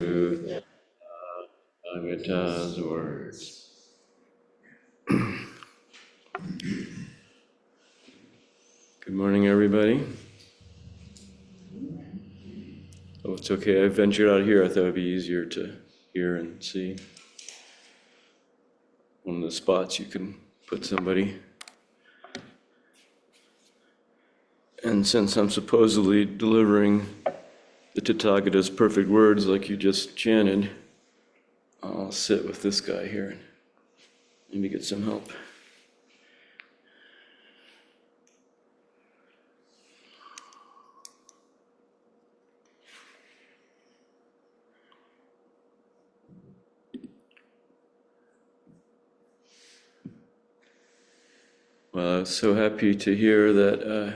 Truth, Bhagavata's words. Good morning, everybody. Oh, it's okay. I ventured out here. I thought it'd be easier to hear and see. One of the spots you can put somebody. And since I'm supposedly delivering the Tathagata's perfect words like you just chanted, I'll sit with this guy here and maybe get some help. Well, I was so happy to hear that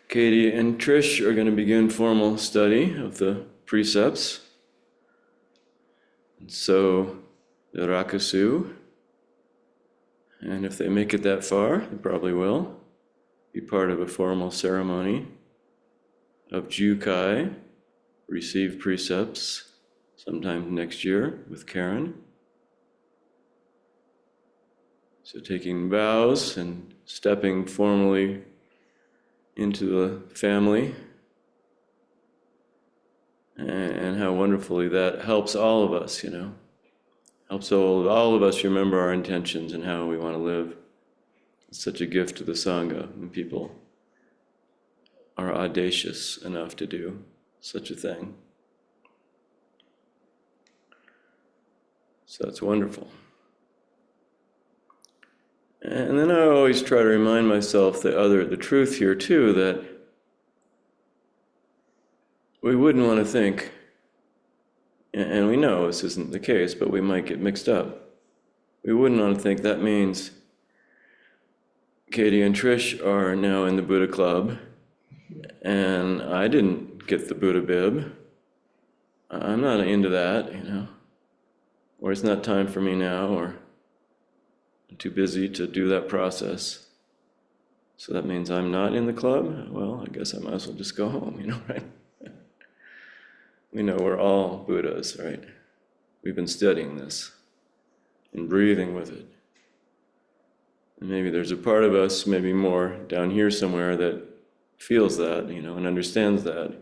Katie and Trish are going to begin formal study of the precepts. And so the Rakusu, and if they make it that far, they probably will, be part of a formal ceremony of Jukai, receive precepts sometime next year with Karen. So taking vows and stepping formally into the family, and how wonderfully that helps all of us, helps all of us remember our intentions and how we want to live. It's such a gift to the Sangha when people are audacious enough to do such a thing. So that's wonderful. And then I always try to remind myself the truth here too, that we wouldn't want to think, and we know this isn't the case, but we might get mixed up. We wouldn't want to think that means Katie and Trish are now in the Buddha Club, and I didn't get the Buddha bib. I'm not into that, or it's not time for me now, or I'm too busy to do that process. So that means I'm not in the club? Well, I guess I might as well just go home, right? We know we're all Buddhas, right? We've been studying this and breathing with it. And maybe there's a part of us, maybe more down here somewhere, that feels that, and understands that,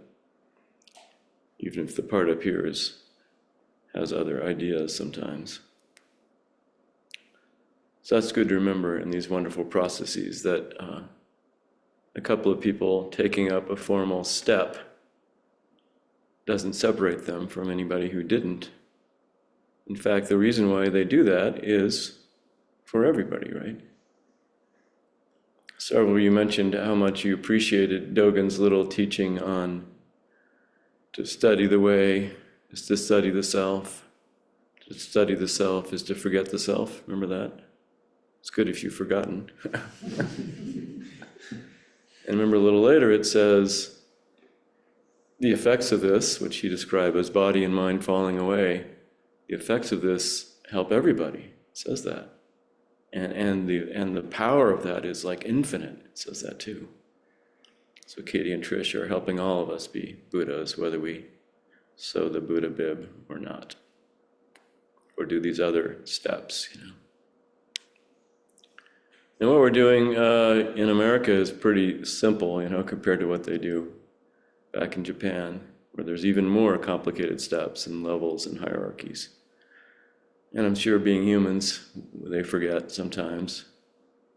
even if the part up here has other ideas sometimes. So that's good to remember in these wonderful processes, that a couple of people taking up a formal step doesn't separate them from anybody who didn't. In fact, the reason why they do that is for everybody, right? Several of you mentioned how much you appreciated Dogen's little teaching on to study the way is to study the self. To study the self is to forget the self. Remember that? It's good if you've forgotten. And remember a little later it says, the effects of this, which he described as body and mind falling away, the effects of this help everybody. It says that. And the power of that is like infinite. It says that too. So Katie and Trish are helping all of us be Buddhas, whether we sew the Buddha bib or not, or do these other steps, And what we're doing in America is pretty simple, compared to what they do back in Japan, where there's even more complicated steps and levels and hierarchies. And I'm sure being humans, they forget sometimes,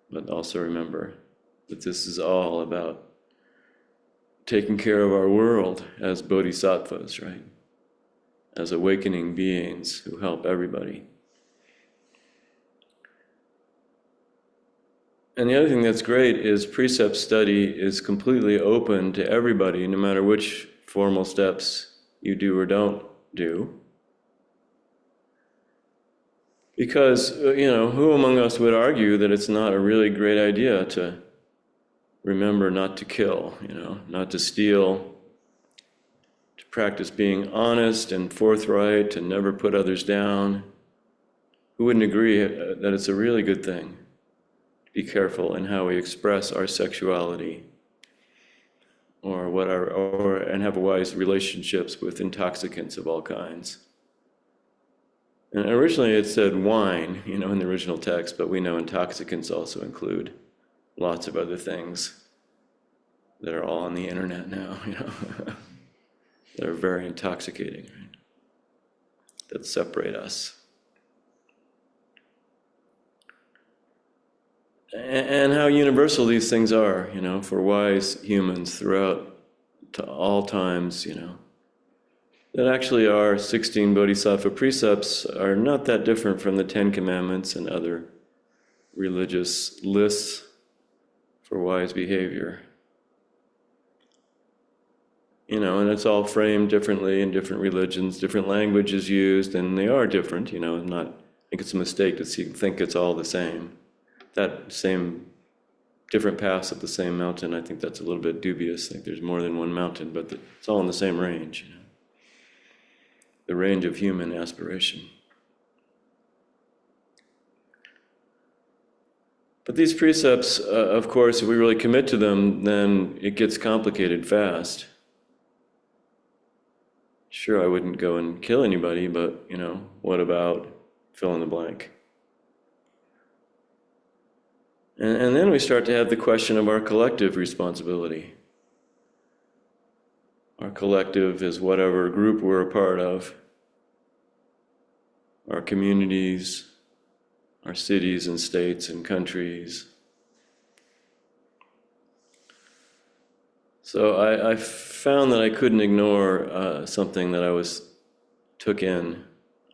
but also remember that this is all about taking care of our world as bodhisattvas, right? As awakening beings who help everybody. And the other thing that's great is precept study is completely open to everybody, no matter which formal steps you do or don't do. Because, who among us would argue that it's not a really great idea to remember not to kill, not to steal, to practice being honest and forthright and never put others down? Who wouldn't agree that it's a really good thing? Be careful in how we express our sexuality. and have wise relationships with intoxicants of all kinds. And originally it said wine, in the original text, but we know intoxicants also include lots of other things that are all on the internet now, that are very intoxicating, right? That separate us. And how universal these things are, for wise humans throughout to all times, that actually our 16 Bodhisattva precepts are not that different from the 10 Commandments and other religious lists for wise behavior. And it's all framed differently in different religions, different languages used, and they are different, I think it's a mistake to think it's all the same. That same different paths up the same mountain, I think that's a little bit dubious. I think there's more than one mountain, but it's all in the same range, the range of human aspiration. But these precepts, of course, if we really commit to them, then it gets complicated fast. Sure, I wouldn't go and kill anybody, but, what about fill in the blank? And then we start to have the question of our collective responsibility. Our collective is whatever group we're a part of, our communities, our cities and states and countries. So I found that I couldn't ignore something that I took in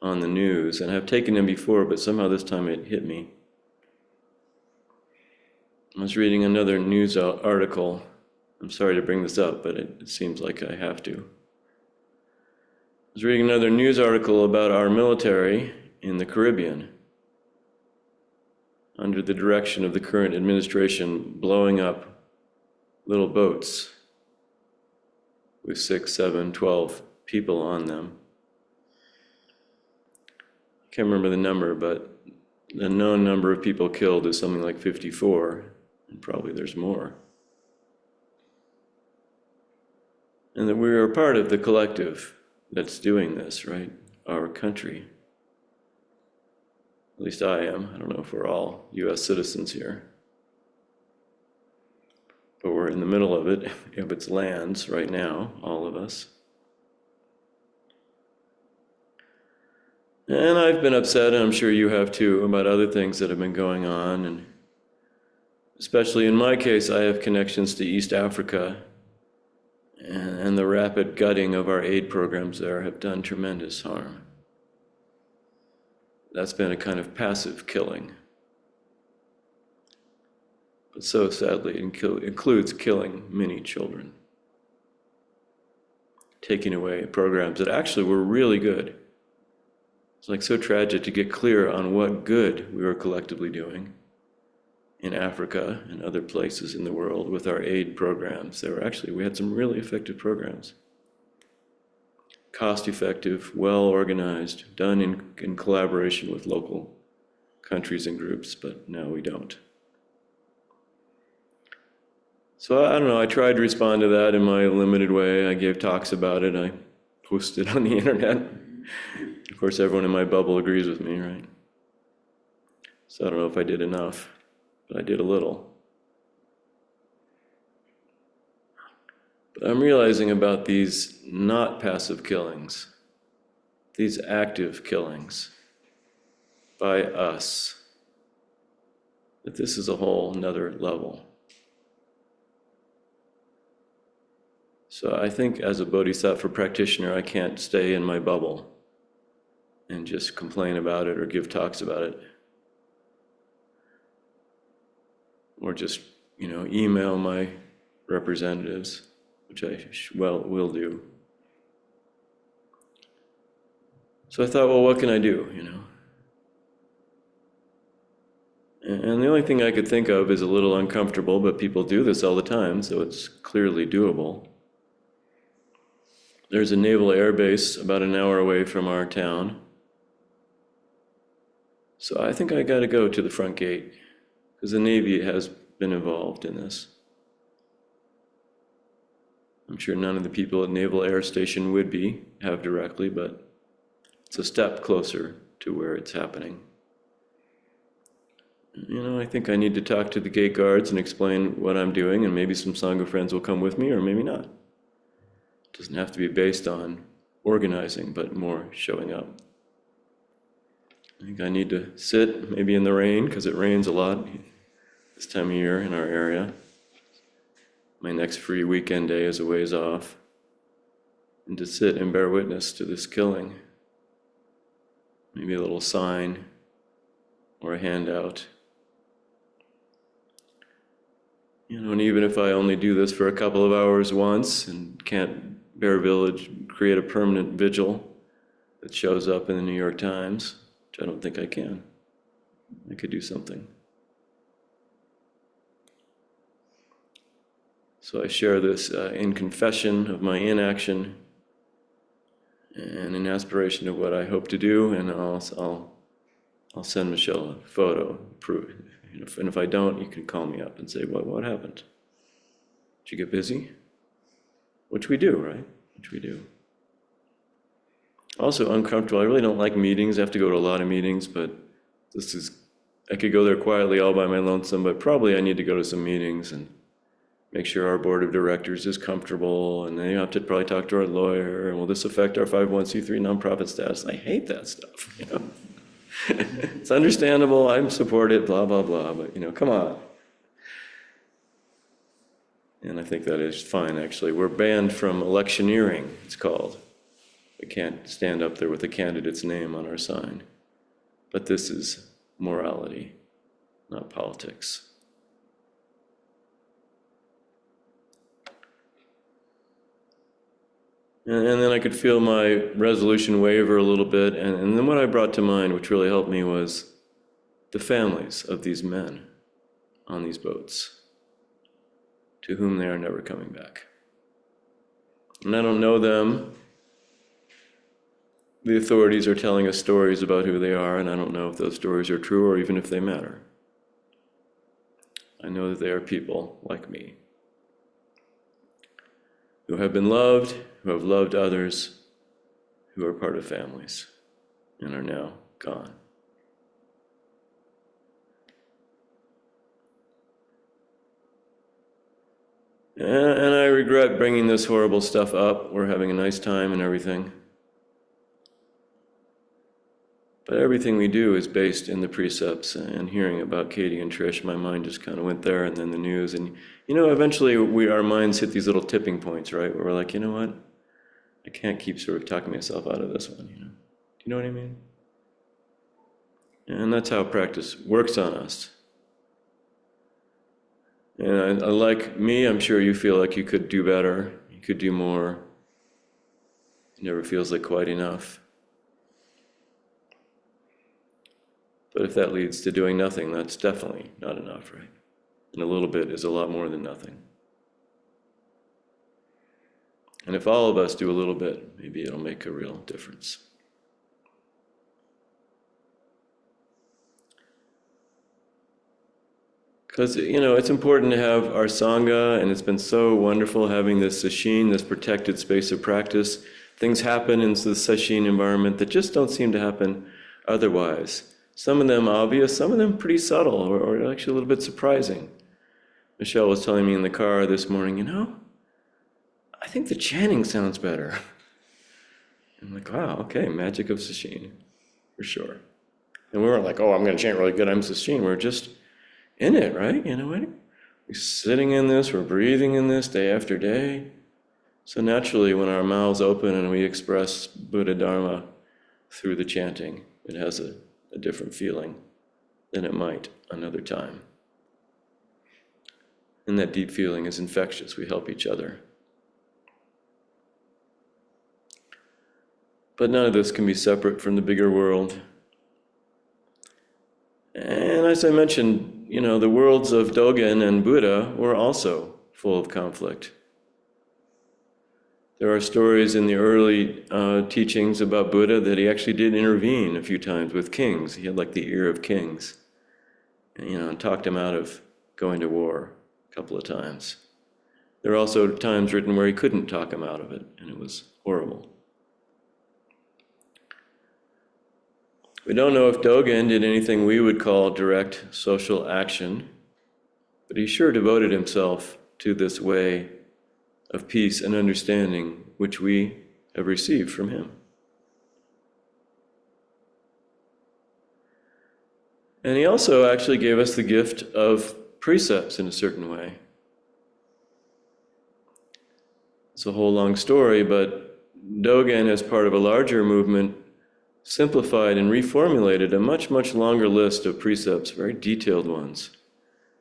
on the news, and I've taken in before, but somehow this time it hit me. I was reading another news article. I'm sorry to bring this up, but it seems like I have to. I was reading another news article about our military in the Caribbean, under the direction of the current administration, blowing up little boats with 6, 7, 12 people on them. I can't remember the number, but the known number of people killed is something like 54. And probably there's more. And that we are part of the collective that's doing this, right? Our country. At least I am. I don't know if we're all US citizens here. But we're in the middle of it, if it's lands right now, all of us. And I've been upset, and I'm sure you have too, about other things that have been going on, and especially in my case, I have connections to East Africa, and the rapid gutting of our aid programs there have done tremendous harm. That's been a kind of passive killing. But so sadly, it includes killing many children. Taking away programs that actually were really good. It's like so tragic to get clear on what good we were collectively doing in Africa and other places in the world with our aid programs. We had some really effective programs. Cost-effective, well-organized, done in collaboration with local countries and groups, but now we don't. So I don't know, I tried to respond to that in my limited way. I gave talks about it, I posted on the internet. Of course, everyone in my bubble agrees with me, right? So I don't know if I did enough, but I did a little. But I'm realizing about these not passive killings, these active killings by us, that this is a whole nother level. So I think as a Bodhisattva practitioner, I can't stay in my bubble and just complain about it or give talks about it. Or just, email my representatives, which I will do. So I thought, well, what can I do, And the only thing I could think of is a little uncomfortable, but people do this all the time, so it's clearly doable. There's a naval air base about an hour away from our town. So I think I got to go to the front gate, because the Navy has been involved in this. I'm sure none of the people at Naval Air Station would have directly, but it's a step closer to where it's happening. I think I need to talk to the gate guards and explain what I'm doing, and maybe some Sangha friends will come with me, or maybe not. It doesn't have to be based on organizing, but more showing up. I think I need to sit, maybe in the rain, because it rains a lot this time of year in our area. My next free weekend day is a ways off. And to sit and bear witness to this killing. Maybe a little sign or a handout. And even if I only do this for a couple of hours once and can't Bear Village create a permanent vigil that shows up in the New York Times, which I don't think I can, I could do something. So I share this in confession of my inaction and in aspiration of what I hope to do, and I'll send Michelle a photo. And if I don't, you can call me up and say, what happened? Did you get busy? Which we do, right? Which we do. Also uncomfortable. I really don't like meetings. I have to go to a lot of meetings, but I could go there quietly all by my lonesome, but probably I need to go to some meetings and make sure our board of directors is comfortable, and then you have to probably talk to our lawyer, and will this affect our 501c3 nonprofit status? I hate that stuff, It's understandable, I support it, blah, blah, blah, but come on. And I think that is fine, actually. We're banned from electioneering, it's called. We can't stand up there with a candidate's name on our sign. But this is morality, not politics. And then I could feel my resolution waver a little bit, and then what I brought to mind, which really helped me, was the families of these men on these boats, to whom they are never coming back. And I don't know them. The authorities are telling us stories about who they are, and I don't know if those stories are true or even if they matter. I know that they are people like me, who have been loved, who have loved others, who are part of families, and are now gone. And I regret bringing this horrible stuff up. We're having a nice time and everything. But everything we do is based in the precepts, and hearing about Katie and Trish, my mind just kind of went there, and then the news. And eventually our minds hit these little tipping points, right? Where we're like, you know what? I can't keep sort of talking myself out of this one, Do you know what I mean? And that's how practice works on us. And like me, I'm sure you feel like you could do better, you could do more. It never feels like quite enough. But if that leads to doing nothing, that's definitely not enough, right? And a little bit is a lot more than nothing. And if all of us do a little bit, maybe it'll make a real difference. Because, it's important to have our Sangha, and it's been so wonderful having this sesshin, this protected space of practice. Things happen in the sesshin environment that just don't seem to happen otherwise. Some of them obvious, some of them pretty subtle, or actually a little bit surprising. Michelle was telling me in the car this morning, I think the chanting sounds better. I'm like, wow, okay, magic of sesshin, for sure. And we weren't like, I'm going to chant really good, I'm sesshin. We're just in it, right? We're sitting in this, we're breathing in this day after day. So naturally, when our mouths open and we express Buddha Dharma through the chanting, it has a different feeling than it might another time. And that deep feeling is infectious. We help each other. But none of this can be separate from the bigger world. And as I mentioned, the worlds of Dogen and Buddha were also full of conflict. There are stories in the early teachings about Buddha that he actually did intervene a few times with kings. He had like the ear of kings, and talked him out of going to war a couple of times. There are also times written where he couldn't talk him out of it, and it was horrible. We don't know if Dogen did anything we would call direct social action, but he sure devoted himself to this way of peace and understanding which we have received from him. And he also actually gave us the gift of precepts in a certain way. It's a whole long story, but Dogen, as part of a larger movement, simplified and reformulated a much, much longer list of precepts, very detailed ones,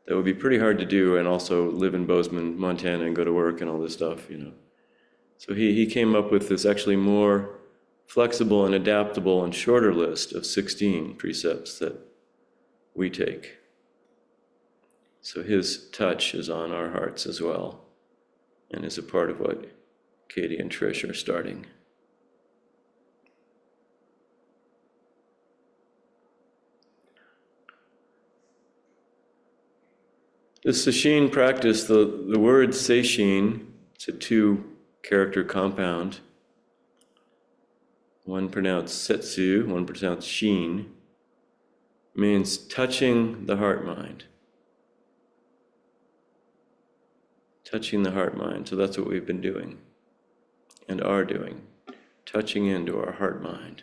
that would be pretty hard to do and also live in Bozeman, Montana, and go to work and all this stuff, you know. So he came up with this actually more flexible and adaptable and shorter list of 16 precepts that we take. So his touch is on our hearts as well, and is a part of what Katie and Trish are starting. The Sesshin practice, the word Seishin, it's a two-character compound. One pronounced Setsu, one pronounced Shin, means touching the heart-mind. Touching the heart-mind. So that's what we've been doing and are doing, touching into our heart-mind.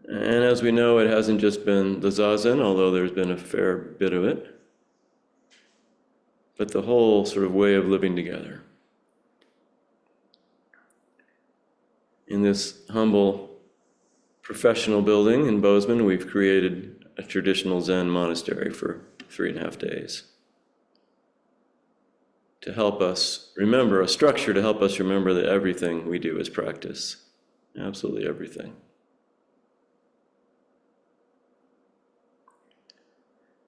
And as we know, it hasn't just been the Zazen, although there's been a fair bit of it, but the whole sort of way of living together. In this humble professional building in Bozeman, we've created a traditional Zen monastery for 3.5 days to help us remember, a structure to help us remember that everything we do is practice, absolutely everything.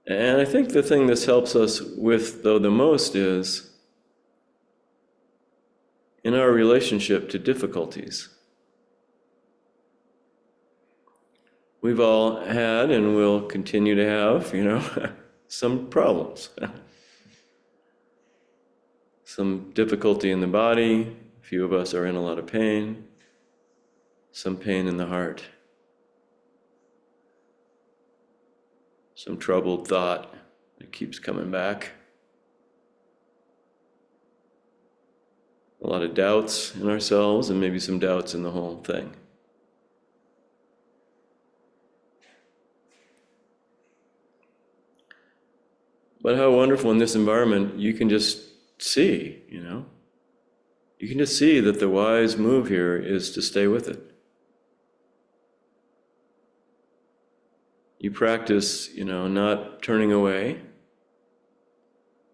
And I think the thing this helps us with, though, the most is in our relationship to difficulties. We've all had and will continue to have, some problems. Some difficulty in the body, a few of us are in a lot of pain, some pain in the heart. Some troubled thought that keeps coming back. A lot of doubts in ourselves and maybe some doubts in the whole thing. But how wonderful in this environment you can just see, You can just see that the wise move here is to stay with it. You practice, not turning away.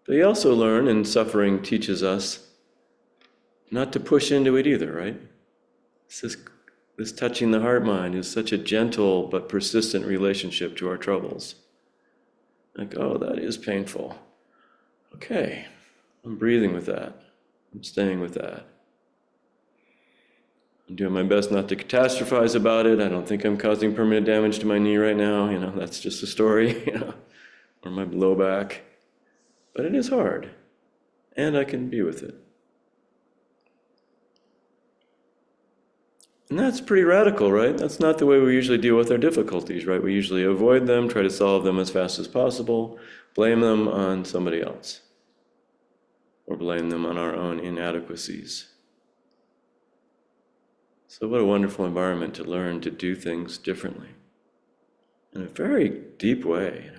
But you also learn, and suffering teaches us, not to push into it either, right? This touching the heart-mind is such a gentle but persistent relationship to our troubles. Like, oh, that is painful. Okay, I'm breathing with that. I'm staying with that. I'm doing my best not to catastrophize about it. I don't think I'm causing permanent damage to my knee right now. That's just a story, or my low back. But it is hard, and I can be with it. And that's pretty radical, right? That's not the way we usually deal with our difficulties, right? We usually avoid them, try to solve them as fast as possible, blame them on somebody else, or blame them on our own inadequacies. So what a wonderful environment to learn to do things differently in a very deep way,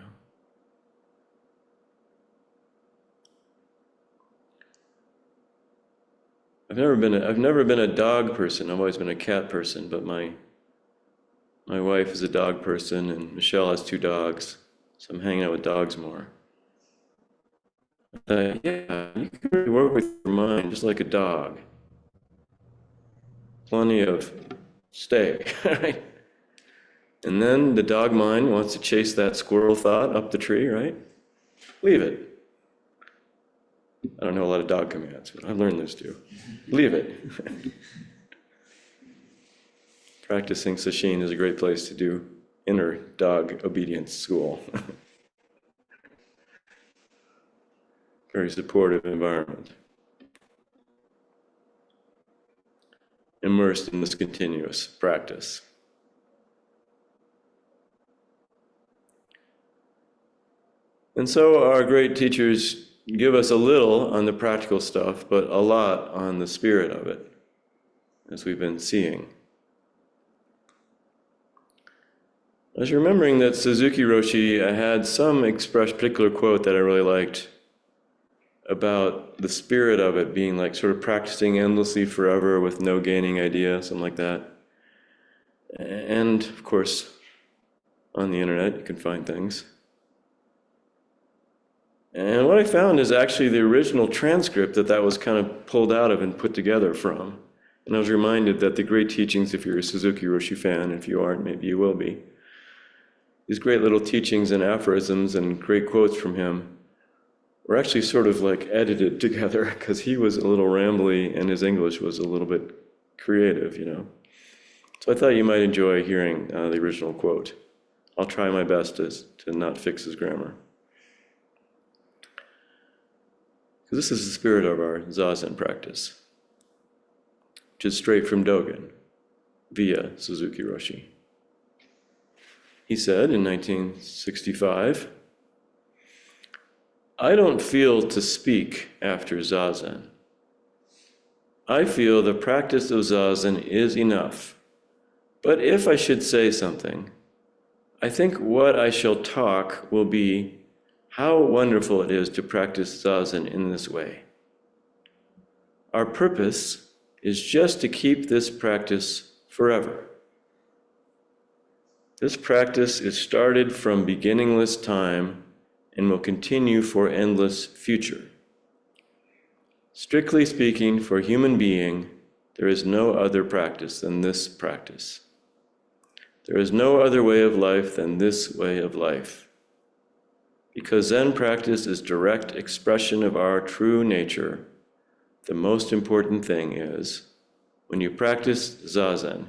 I've never been a dog person. I've always been a cat person, but my wife is a dog person, and Michelle has 2 dogs, so I'm hanging out with dogs more. Yeah, you can really work with your mind just like a dog. Plenty of stay, right? And then the dog mind wants to chase that squirrel thought up the tree, right? Leave it. I don't know a lot of dog commands, but I've learned this too. Leave it. Practicing Sesshin is a great place to do inner dog obedience school. very supportive environment, immersed in this continuous practice. And so our great teachers give us a little on the practical stuff, but a lot on the spirit of it, as we've been seeing. I was remembering that Suzuki Roshi had some particular quote that I really liked about the spirit of it being like sort of practicing endlessly forever with no gaining idea, something like that. And of course, on the internet you can find things. And what I found is actually the original transcript that was kind of pulled out of and put together from. And I was reminded that the great teachings, if you're a Suzuki Roshi fan, if you aren't, maybe you will be, these great little teachings and aphorisms and great quotes from him were actually sort of like edited together because he was a little rambly and his English was a little bit creative, you know. So I thought you might enjoy hearing the original quote. I'll try my best to not fix his grammar. Because this is the spirit of our Zazen practice, which is straight from Dogen, via Suzuki Roshi. He said in 1965, "I don't feel to speak after Zazen. I feel the practice of Zazen is enough. But if I should say something, I think what I shall talk will be how wonderful it is to practice Zazen in this way. Our purpose is just to keep this practice forever. This practice is started from beginningless time and will continue for endless future. Strictly speaking, for human being, there is no other practice than this practice. There is no other way of life than this way of life. Because Zen practice is direct expression of our true nature, the most important thing is, when you practice Zazen,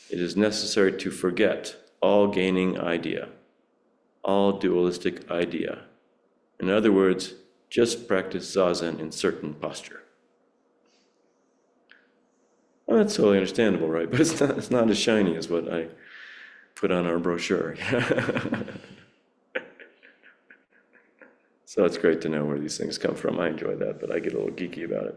it is necessary to forget all gaining idea, all dualistic idea. In other words, just practice Zazen in certain posture." Well, that's totally understandable, right? But it's not as shiny as what I put on our brochure. So it's great to know where these things come from. I enjoy that, but I get a little geeky about it.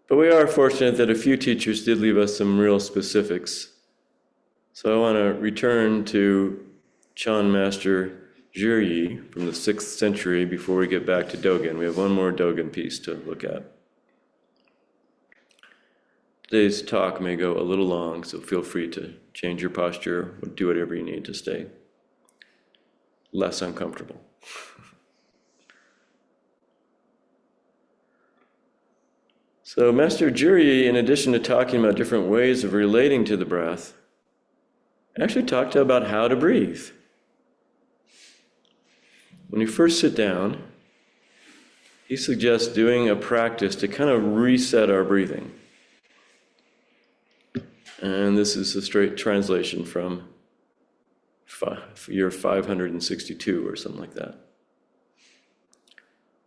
But we are fortunate that a few teachers did leave us some real specifics. So I want to return to Chan Master Zhiryi from the 6th century before we get back to Dogen. We have one more Dogen piece to look at. Today's talk may go a little long, so feel free to change your posture, or do whatever you need to stay less uncomfortable. So Master Zhiryi, in addition to talking about different ways of relating to the breath, actually talked about how to breathe. When you first sit down, he suggests doing a practice to kind of reset our breathing. And this is a straight translation from year 562 or something like that.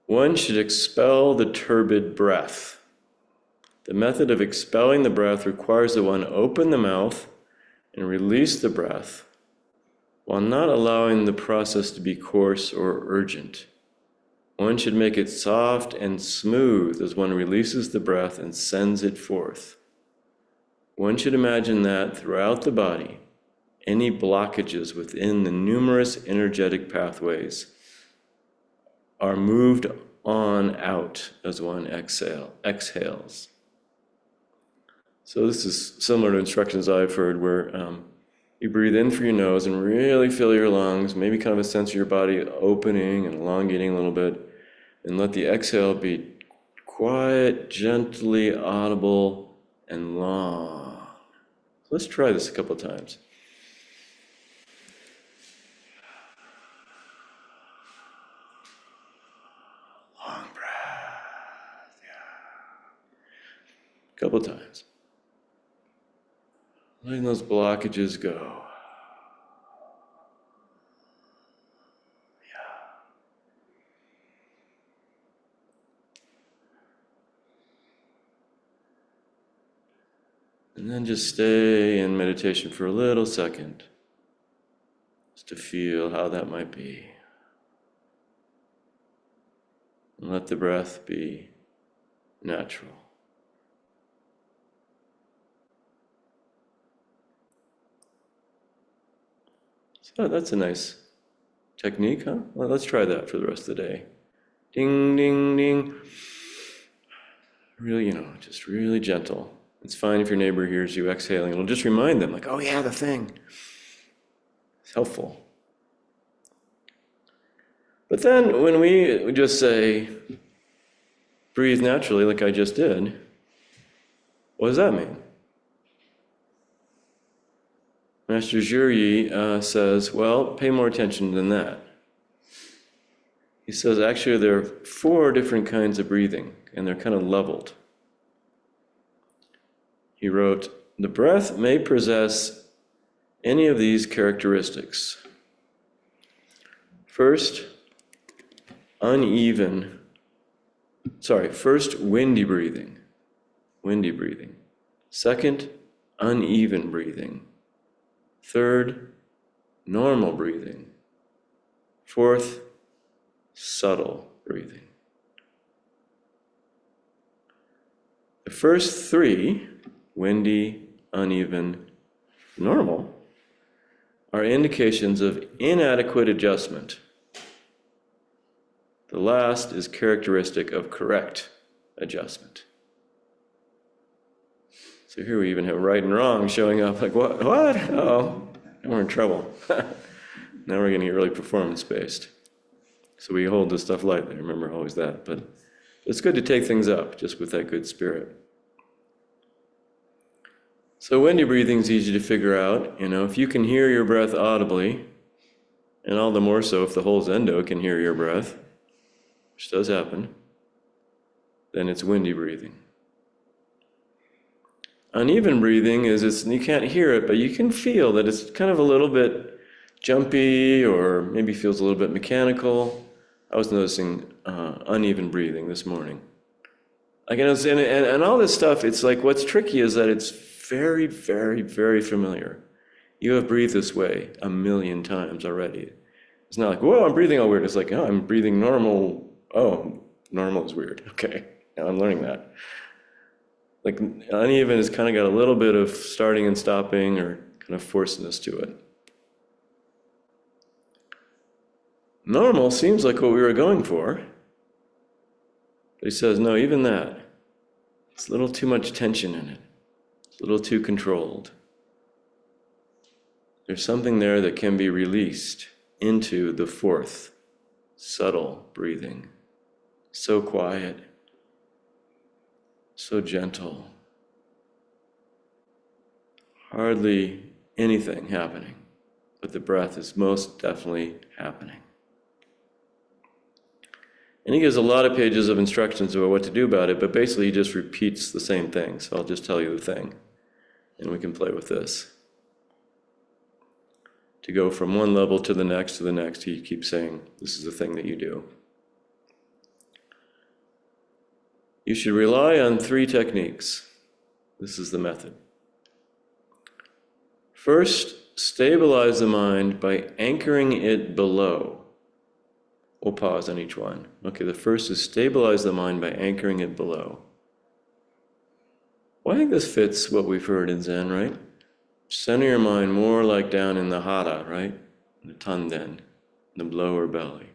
One should expel the turbid breath. The method of expelling the breath requires that one open the mouth and release the breath while not allowing the process to be coarse or urgent. One should make it soft and smooth as one releases the breath and sends it forth. One should imagine that throughout the body, any blockages within the numerous energetic pathways are moved on out as one exhales. So this is similar to instructions I've heard where you breathe in through your nose and really fill your lungs, maybe kind of a sense of your body opening and elongating a little bit, and let the exhale be quiet, gently audible, and long. Let's try this a couple of times. Long breath, yeah. A couple of times. Letting those blockages go. And then just stay in meditation for a little second, just to feel how that might be. And let the breath be natural. So that's a nice technique, huh? Well, let's try that for the rest of the day. Ding, ding, ding. Really, just really gentle. It's fine if your neighbor hears you exhaling. It'll just remind them, like, oh yeah, the thing. It's helpful. But then when we just say, breathe naturally like I just did, what does that mean? Master Zhuryi says, well, pay more attention than that. He says, actually, there are 4 different kinds of breathing, and they're kind of leveled. He wrote, the breath may possess any of these characteristics. First, windy breathing. Second, uneven breathing. Third, normal breathing. Fourth, subtle breathing. The first 3, windy, uneven, normal, are indications of inadequate adjustment. The last is characteristic of correct adjustment. So here we even have right and wrong showing up, like, what? Oh, now we're in trouble. Now we're getting really performance-based. So we hold this stuff lightly, remember always that. But it's good to take things up, just with that good spirit. So windy breathing is easy to figure out. If you can hear your breath audibly, and all the more so if the whole Zendo can hear your breath, which does happen, then it's windy breathing. Uneven breathing is you can't hear it, but you can feel that it's kind of a little bit jumpy, or maybe feels a little bit mechanical. I was noticing uneven breathing this morning. And all this stuff, it's like, what's tricky is that it's very, very, very familiar. You have breathed this way 1,000,000 times already. It's not like, whoa, I'm breathing all weird. It's like, oh, I'm breathing normal. Oh, normal is weird. Okay, now I'm learning that. Like, uneven has kind of got a little bit of starting and stopping, or kind of forcedness to it. Normal seems like what we were going for. But he says, no, even that, it's a little too much tension in it. It's a little too controlled. There's something there that can be released into the 4th, subtle breathing. So quiet, so gentle. Hardly anything happening, but the breath is most definitely happening. And he gives a lot of pages of instructions about what to do about it, but basically he just repeats the same thing. So I'll just tell you the thing, and we can play with this. To go from one level to the next, he keeps saying, this is the thing that you do. You should rely on 3 techniques. This is the method. First, stabilize the mind by anchoring it below. We'll pause on each one. Okay, the first is stabilize the mind by anchoring it below. Well, I think this fits what we've heard in Zen, right? Center your mind more like down in the hara, right? The tanden, the lower belly.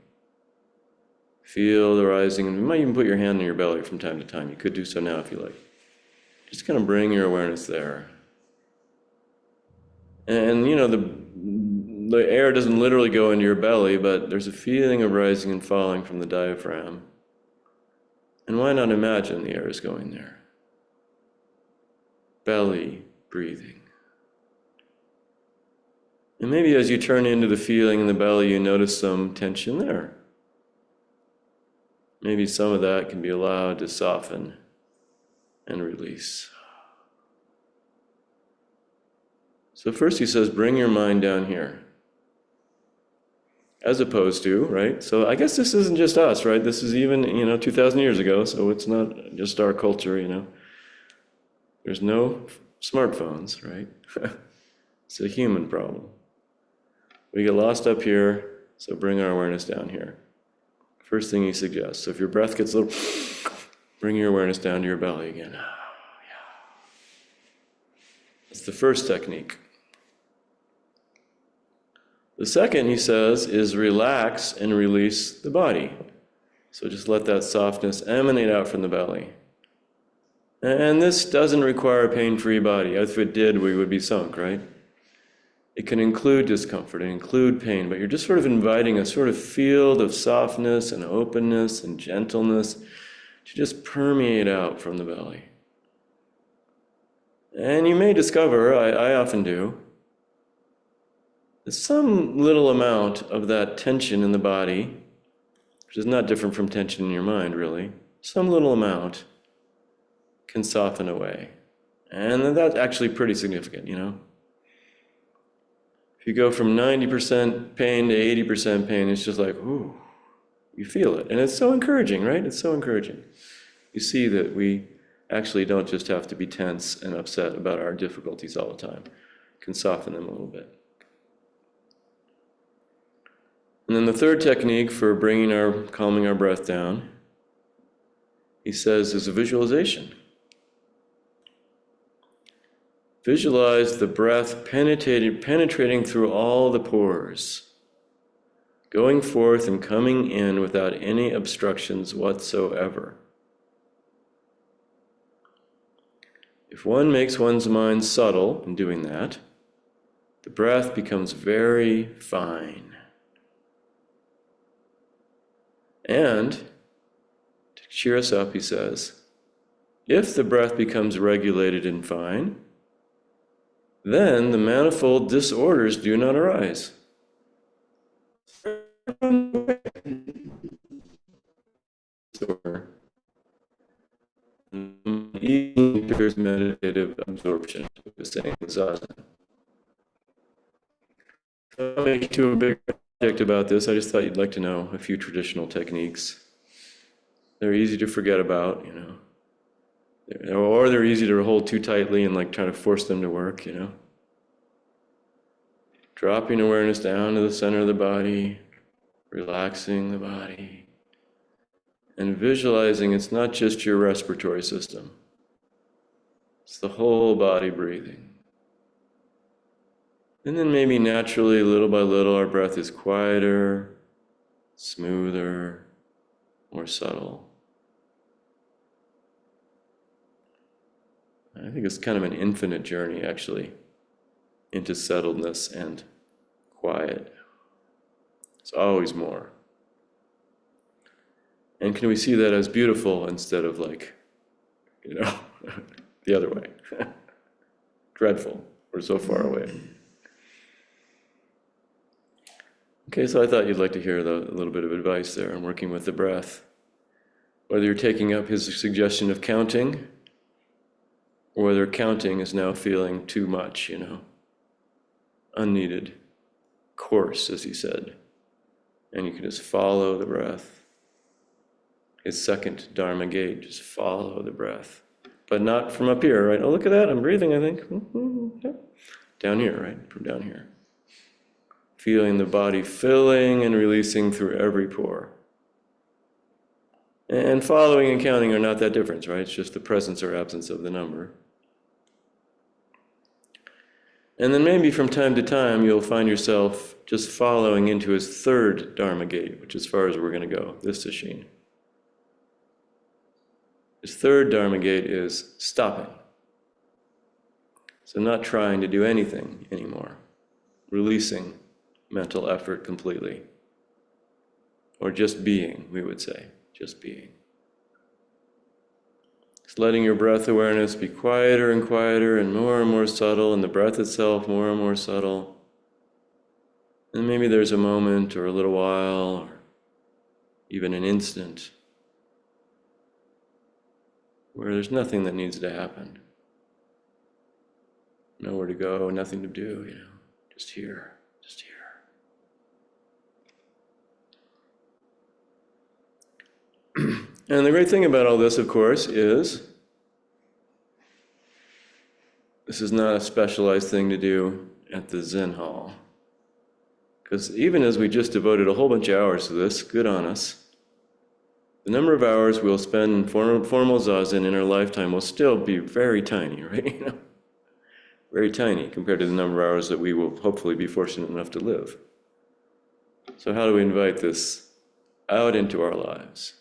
Feel the rising, and you might even put your hand on your belly from time to time. You could do so now if you like. Just kind of bring your awareness there. And the air doesn't literally go into your belly, but there's a feeling of rising and falling from the diaphragm. And why not imagine the air is going there? Belly breathing. And maybe as you turn into the feeling in the belly, you notice some tension there. Maybe some of that can be allowed to soften and release. So first he says, bring your mind down here. As opposed to, right? So I guess this isn't just us, right? This is even, 2,000 years ago, so it's not just our culture, There's no smartphones, right? It's a human problem. We get lost up here, so bring our awareness down here. First thing he suggests. So if your breath gets a little, bring your awareness down to your belly again. That's the first technique. The second, he says, is relax and release the body. So just let that softness emanate out from the belly. And this doesn't require a pain-free body. If it did, we would be sunk, right? It can include discomfort and include pain, but you're just sort of inviting a sort of field of softness and openness and gentleness to just permeate out from the belly. And you may discover, I often do, that some little amount of that tension in the body, which is not different from tension in your mind, really, some little amount can soften away. And that's actually pretty significant, you know? If you go from 90% pain to 80% pain, it's just like, ooh, you feel it. And it's so encouraging, right? It's so encouraging. You see that we actually don't just have to be tense and upset about our difficulties all the time. We can soften them a little bit. And then the third technique for calming our breath down, he says, is a visualization. Visualize the breath penetrating through all the pores, going forth and coming in without any obstructions whatsoever. If one makes one's mind subtle in doing that, the breath becomes very fine. And, to cheer us up, he says, if the breath becomes regulated and fine, then the manifold disorders do not arise. There's meditative absorption, the saying zazen. I'll make too a big project about this. I just thought you'd like to know a few traditional techniques. They're easy to forget about, you know, or they're easy to hold too tightly and like try to force them to work, you know. Dropping awareness down to the center of the body, relaxing the body, and visualizing it's not just your respiratory system. It's the whole body breathing. And then maybe naturally, little by little, our breath is quieter, smoother, more subtle. I think it's kind of an infinite journey, actually, into settledness and quiet. It's always more. And can we see that as beautiful instead of like, you know, the other way? Dreadful. We're so far away. Okay, so I thought you'd like to hear a little bit of advice there on working with the breath. Whether you're taking up his suggestion of counting, or whether counting is now feeling too much, you know, unneeded, coarse, as he said. And you can just follow the breath. His second Dharma gate, just follow the breath. But not from up here, right? Oh, look at that, I'm breathing, I think. Down here, right? From down here. Feeling the body filling and releasing through every pore. And following and counting are not that different, right? It's just the presence or absence of the number. And then maybe from time to time, you'll find yourself just following into his third Dharma gate, which is as far as we're going to go, this sesshin. His third Dharma gate is stopping. So not trying to do anything anymore. Releasing mental effort completely. Or just being, we would say. Just being. Just letting your breath awareness be quieter and quieter and more subtle, and the breath itself more and more subtle. And maybe there's a moment or a little while or even an instant where there's nothing that needs to happen. Nowhere to go, nothing to do, you know, just here, just here. And the great thing about all this, of course, is the This is not a specialized thing to do at the Zen hall. Because even as we just devoted a whole bunch of hours to this, good on us, the number of hours we'll spend in formal zazen in our lifetime will still be very tiny, right? Very tiny compared to the number of hours that we will hopefully be fortunate enough to live. So how do we invite this out into our lives?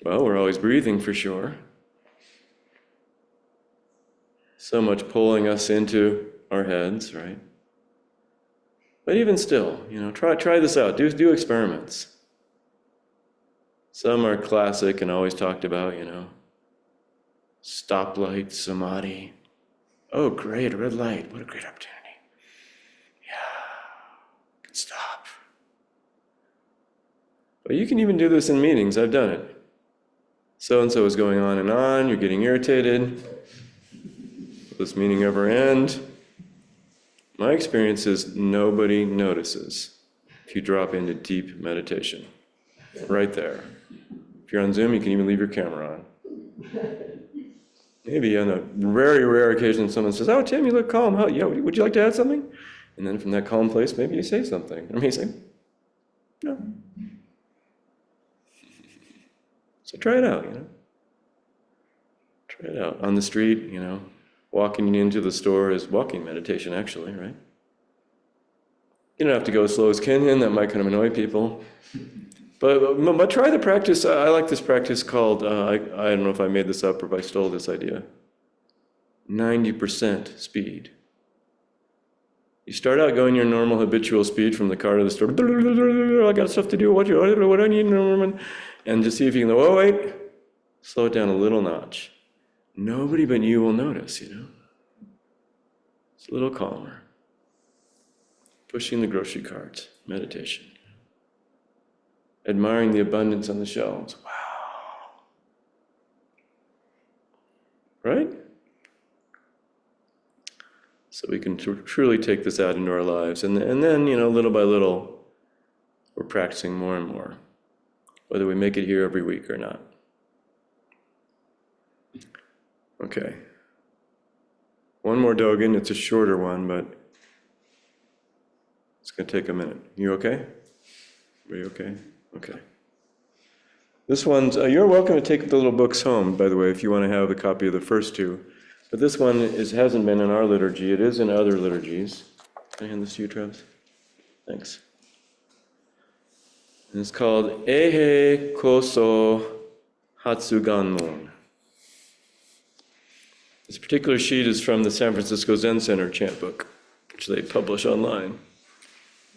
Well, we're always breathing for sure. So much pulling us into our heads, right? But even still, try this out. Do experiments. Some are classic and always talked about, stoplight samadhi. Oh, great, a red light. What a great opportunity. Yeah, good stop. But you can even do this in meetings. I've done it. So-and-so is going on and on. You're getting irritated. Will this meeting ever end? My experience is nobody notices if you drop into deep meditation. Right there. If you're on Zoom, you can even leave your camera on. Maybe on a very rare occasion someone says, "Oh, Tim, you look calm. Yeah, would you like to add something?" And then from that calm place, maybe you say something. Amazing. No. So try it out, Try it out. On the street, walking into the store is walking meditation, actually, right? You don't have to go as slow as Kenyan. That might kind of annoy people. But try the practice. I like this practice called, I don't know if I made this up or if I stole this idea, 90% speed. You start out going your normal habitual speed from the car to the store. I got stuff to do. What do I need? And just see if you can go, oh, wait. Slow it down a little notch. Nobody but you will notice, It's a little calmer. Pushing the grocery cart, meditation. Admiring the abundance on the shelves. Wow. Right? So we can truly take this out into our lives. And then, little by little, we're practicing more and more, whether we make it here every week or not. Okay. One more Dogen. It's a shorter one, but it's going to take a minute. You okay? Are you okay? Okay. This one's, you're welcome to take the little books home, by the way, if you want to have a copy of the first two. But this one hasn't been in our liturgy. It is in other liturgies. Can I hand this to you, Travis? Thanks. And it's called Eihei Koso Hatsuganmon. This particular sheet is from the San Francisco Zen Center chant book, which they publish online.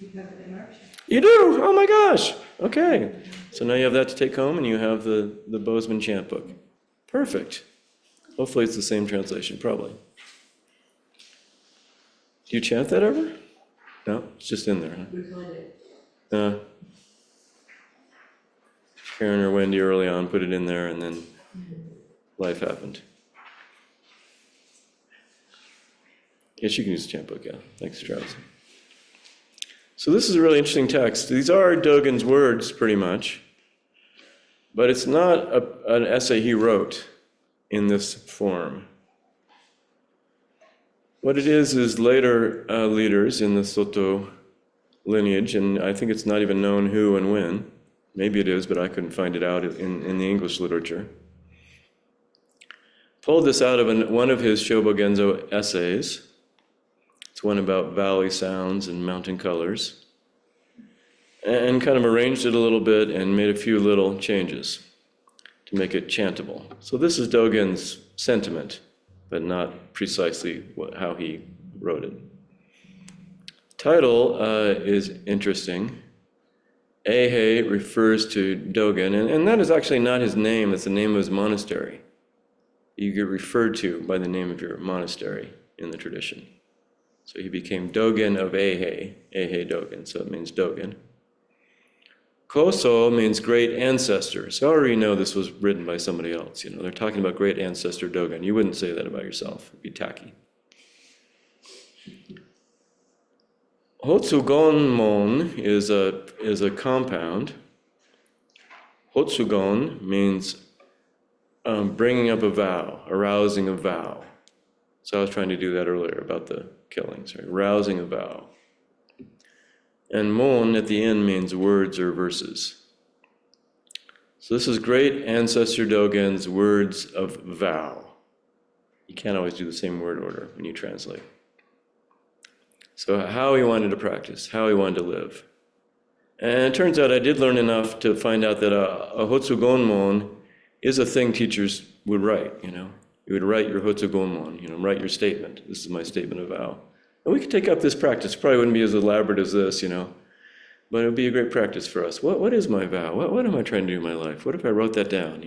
You have it in March. You do? Oh my gosh. Okay. So now you have that to take home and you have the Bozeman chant book. Perfect. Hopefully it's the same translation, probably. Do you chant that ever? No? It's just in there, huh? We find it. Karen or Wendy early on put it in there and then life happened. Yes, you can use the chant book, yeah. Thanks, Travis. So this is a really interesting text. These are Dogen's words, pretty much. But it's not an essay he wrote in this form. What it is later leaders in the Soto lineage, and I think it's not even known who and when. Maybe it is, but I couldn't find it out in the English literature. Pulled this out of one of his Shobogenzo essays. It's one about valley sounds and mountain colors. And kind of arranged it a little bit and made a few little changes to make it chantable. So this is Dogen's sentiment, but not precisely how he wrote it. Title is interesting. Eihei refers to Dogen, and that is actually not his name, it's the name of his monastery. You get referred to by the name of your monastery in the tradition. So he became Dogen of Eihei, Eihei Dogen, so it means Dogen. Koso means great ancestor. So I already know this was written by somebody else. They're talking about great ancestor Dogen. You wouldn't say that about yourself. It'd be tacky. Hotsugonmon is a compound. Hotsugon means bringing up a vow, arousing a vow. So I was trying to do that earlier about the killings, right? Rousing a vow. And mon at the end means words or verses. So this is great ancestor Dogen's words of vow. You can't always do the same word order when you translate. So how he wanted to practice, how he wanted to live. And it turns out I did learn enough to find out that a Hotsugonmon is a thing teachers would write, You would write your Hotsugonmon, write your statement. This is my statement of vow. And we could take up this practice. Probably wouldn't be as elaborate as this, but it would be a great practice for us. What is my vow? What am I trying to do in my life? What if I wrote that down,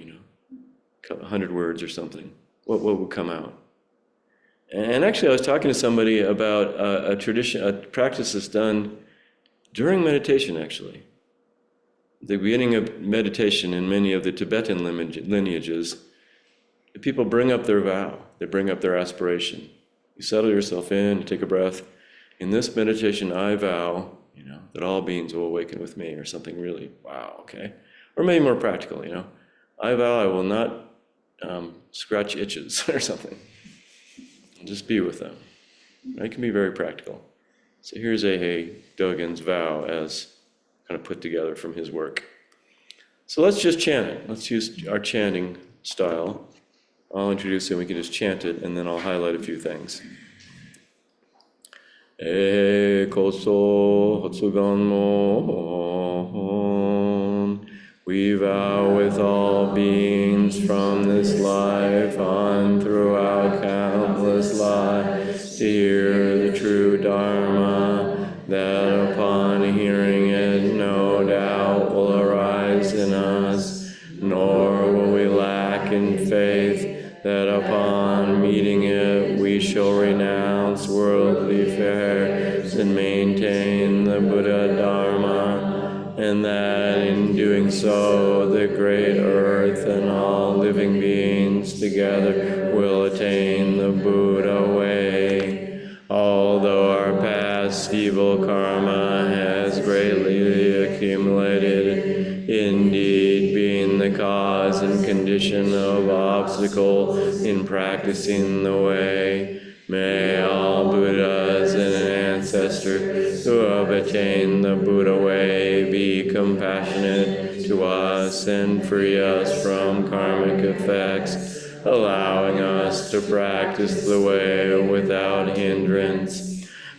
100 words or something? What would come out? And actually, I was talking to somebody about a practice that's done during meditation, actually. The beginning of meditation in many of the Tibetan lineages, the people bring up their vow. They bring up their aspiration. You settle yourself in, you take a breath. In this meditation, I vow, that all beings will awaken with me, or something really, wow, okay? Or maybe more practical, I vow I will not scratch itches or something. Just be with them. It can be very practical. So here's Eihei Dogen's vow as kind of put together from his work. So let's just chant it. Let's use our chanting style. I'll introduce it, we can just chant it, and then I'll highlight a few things. E koso Hotsugonmon. We vow with all beings from this life on throughout countless lives to hear the true Dharma, that upon hearing it no doubt will arise in us, nor will we lack in faith, that upon meeting it we shall renounce worldly affairs and maintain the Buddha Dharma, and that in doing so the great earth and all living beings together will attain the Buddha way. Although our past evil karma has greatly accumulated, indeed being the cause and condition of obstacle in practicing the way, may all Buddhas and ancestors who have attained the Buddha way be compassionate to us and free us from karmic effects, allowing us to practice the way without hindrance.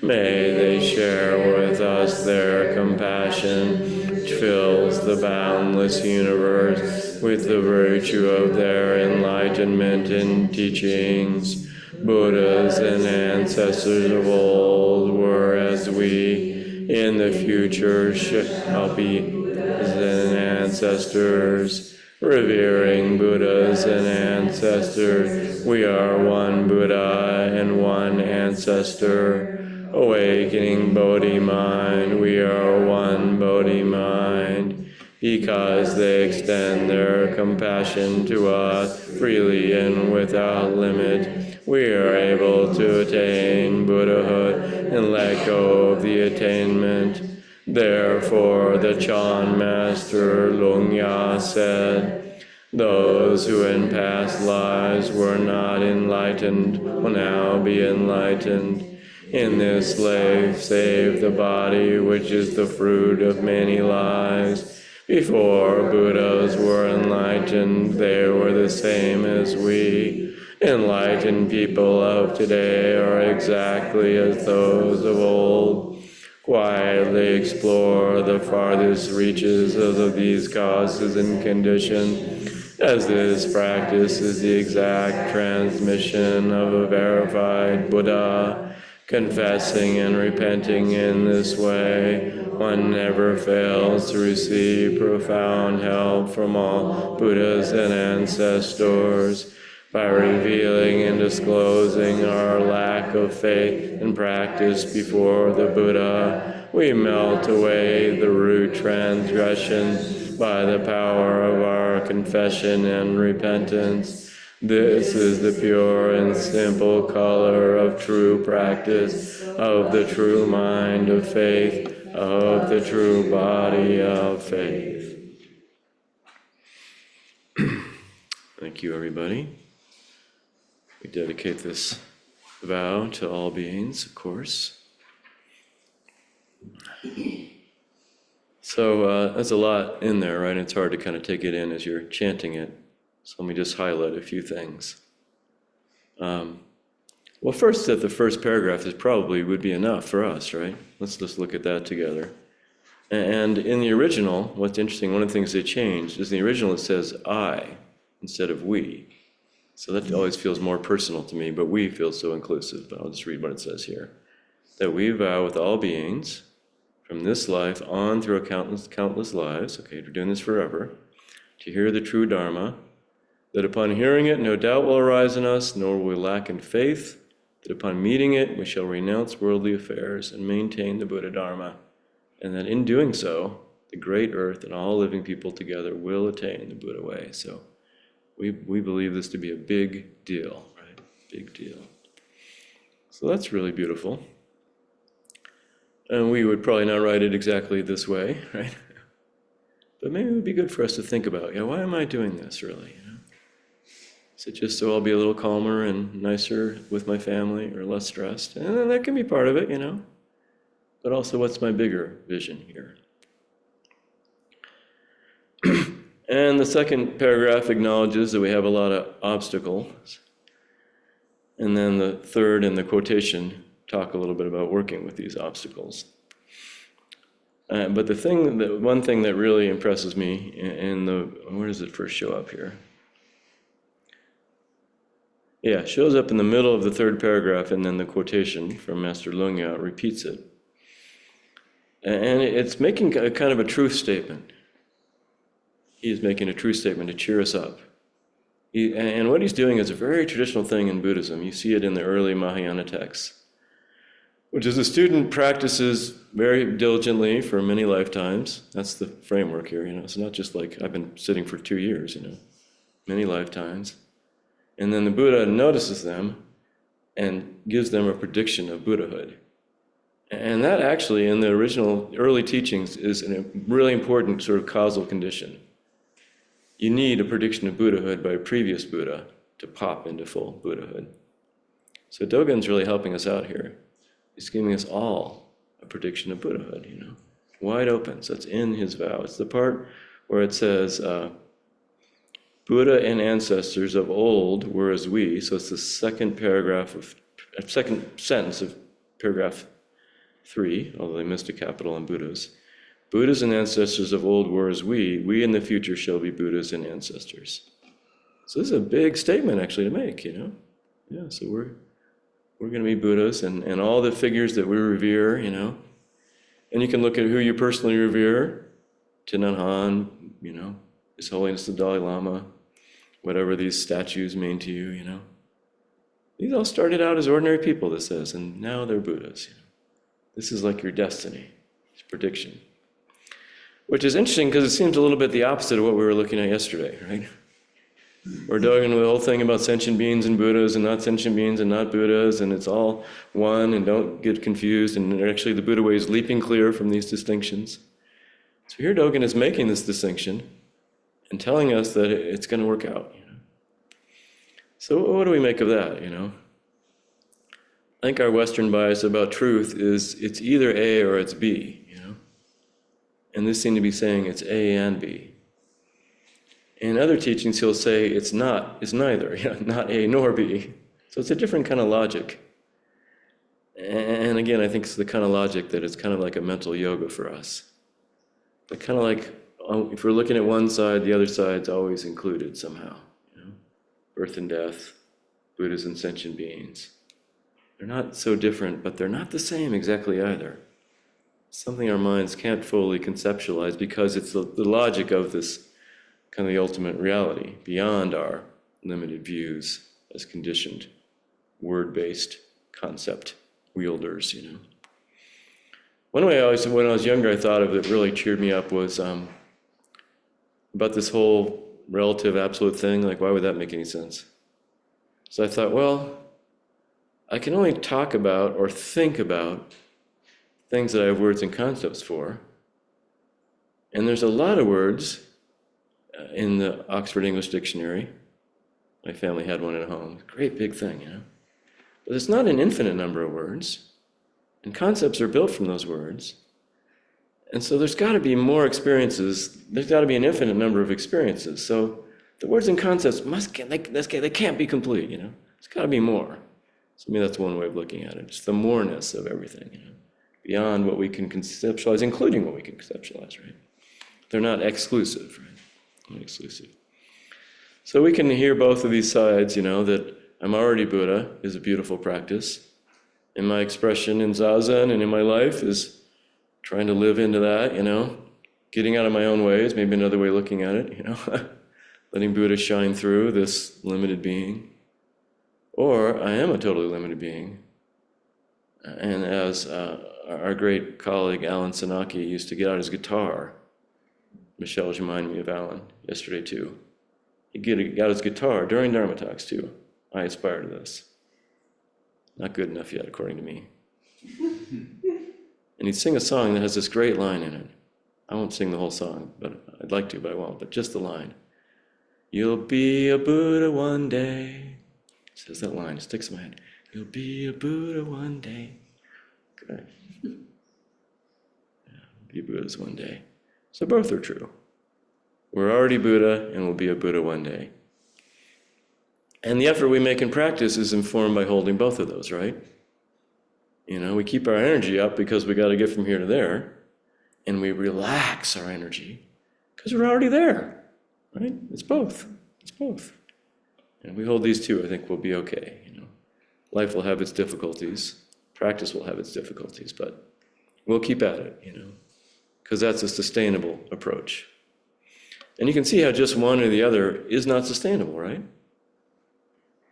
May they share with us their compassion, which fills the boundless universe with the virtue of their enlightenment and teachings. Buddhas and ancestors of old were as we, in the future shall be as ancestors. Revering Buddhas and ancestors, we are one Buddha and one ancestor. Awakening Bodhi mind, we are one Bodhi mind. Because they extend their compassion to us freely and without limit, we are able to attain Buddhahood and let go of the attainment. Therefore, the Chan Master Lungya said, those who in past lives were not enlightened will now be enlightened. In this life, save the body, which is the fruit of many lives. Before Buddhas were enlightened, they were the same as we. Enlightened people of today are exactly as those of old. Quietly explore the farthest reaches of these causes and conditions, as this practice is the exact transmission of a verified Buddha. Confessing and repenting in this way, one never fails to receive profound help from all Buddhas and ancestors. By revealing and disclosing our lack of faith and practice before the Buddha, we melt away the root transgression by the power of our confession and repentance. This is the pure and simple color of true practice, of the true mind of faith, of the true body of faith. Thank you, everybody. We dedicate this vow to all beings, of course. So there's a lot in there, right? It's hard to kind of take it in as you're chanting it. So let me just highlight a few things. Well, first, that the first paragraph is probably would be enough for us, right? Let's just look at that together. And in the original, what's interesting, one of the things they changed is in the original it says I instead of we. So that always feels more personal to me, but we feels so inclusive. But I'll just read what it says here. That we vow with all beings, from this life on through countless lives, okay, we're doing this forever, to hear the true Dharma, that upon hearing it, no doubt will arise in us, nor will we lack in faith, that upon meeting it, we shall renounce worldly affairs and maintain the Buddha Dharma, and that in doing so, the great earth and all living people together will attain the Buddha way. So we believe this to be a big deal, right? Big deal. So that's really beautiful. And we would probably not write it exactly this way, right? But maybe it would be good for us to think about, why am I doing this really? Is it just so I'll be a little calmer and nicer with my family or less stressed? And that can be part of it, But also, what's my bigger vision here? And the second paragraph acknowledges that we have a lot of obstacles. And then the third and the quotation talk a little bit about working with these obstacles. But one thing that really impresses me where does it first show up here? Yeah, it shows up in the middle of the third paragraph, and then the quotation from Master Lungya repeats it. And it's making a kind of a truth statement. He is making a truth statement to cheer us up. And what he's doing is a very traditional thing in Buddhism. You see it in the early Mahayana texts, which is a student practices very diligently for many lifetimes. That's the framework here, It's not just like I've been sitting for 2 years, many lifetimes. And then the Buddha notices them and gives them a prediction of Buddhahood. And that actually, in the original early teachings, is a really important sort of causal condition. You need a prediction of Buddhahood by a previous Buddha to pop into full Buddhahood. So Dogen's really helping us out here. He's giving us all a prediction of Buddhahood, wide open. So it's in his vow. It's the part where it says, Buddha and ancestors of old were as we. So it's the second sentence of paragraph 3, although they missed a capital on Buddhas. Buddhas and ancestors of old were as we in the future shall be Buddhas and ancestors. So this is a big statement actually to make, Yeah, so we're going to be Buddhas and all the figures that we revere, And you can look at who you personally revere, Thich Nhat Hanh, His Holiness the Dalai Lama, whatever these statues mean to you, These all started out as ordinary people, this says, and now they're Buddhas. This is like your destiny, it's prediction. Which is interesting because it seems a little bit the opposite of what we were looking at yesterday, right? We're doing the whole thing about sentient beings and Buddhas and not sentient beings and not Buddhas, and it's all one, and don't get confused, and actually the Buddha way is leaping clear from these distinctions. So here Dogen is making this distinction and telling us that it's going to work out. So what do we make of that, I think our Western bias about truth is it's either A or it's B, And this seemed to be saying it's A and B. In other teachings, he'll say it's neither, not A nor B. So it's a different kind of logic. And again, I think it's the kind of logic that is kind of like a mental yoga for us. But kind of like, if we're looking at one side, the other side's always included somehow. Birth and death, Buddhas and sentient beings. They're not so different, but they're not the same exactly either. Something our minds can't fully conceptualize because it's the logic of this kind of the ultimate reality, beyond our limited views as conditioned, word-based concept wielders, One way when I was younger, I thought of that really cheered me up was about this whole relative absolute thing. Like, why would that make any sense? So I thought, well, I can only talk about or think about things that I have words and concepts for. And there's a lot of words in the Oxford English Dictionary. My family had one at home. Great big thing, But it's not an infinite number of words, and concepts are built from those words. And so there's got to be more experiences. There's got to be an infinite number of experiences. So the words and concepts they can't be complete, you know. There's got to be more. So maybe that's one way of looking at it. It's the moreness of everything, you know, beyond what we can conceptualize, including what we can conceptualize, right? They're not exclusive, right? Not exclusive. So we can hear both of these sides, you know, that I'm already Buddha is a beautiful practice. And my expression in Zazen and in my life is trying to live into that, you know, getting out of my own ways, maybe another way of looking at it, you know, letting Buddha shine through this limited being. Or I am a totally limited being. And as our great colleague Alan Senaki used to get out his guitar, Michelle was reminding me of Alan yesterday too. He got his guitar during Dharma talks too. I aspire to this. Not good enough yet, according to me. And he'd sing a song that has this great line in it. I won't sing the whole song, but I'd like to, but I won't. But just the line. You'll be a Buddha one day. It says that line, it sticks in my head. You'll be a Buddha one day. Good. Yeah, be Buddhas one day. So both are true. We're already Buddha, and we'll be a Buddha one day. And the effort we make in practice is informed by holding both of those, right? You know, we keep our energy up because we got to get from here to there, and we relax our energy because we're already there, right? It's both. It's both. And we hold these two, I think we'll be okay, you know. Life will have its difficulties, practice will have its difficulties, but we'll keep at it, you know, because that's a sustainable approach. And you can see how just one or the other is not sustainable, right?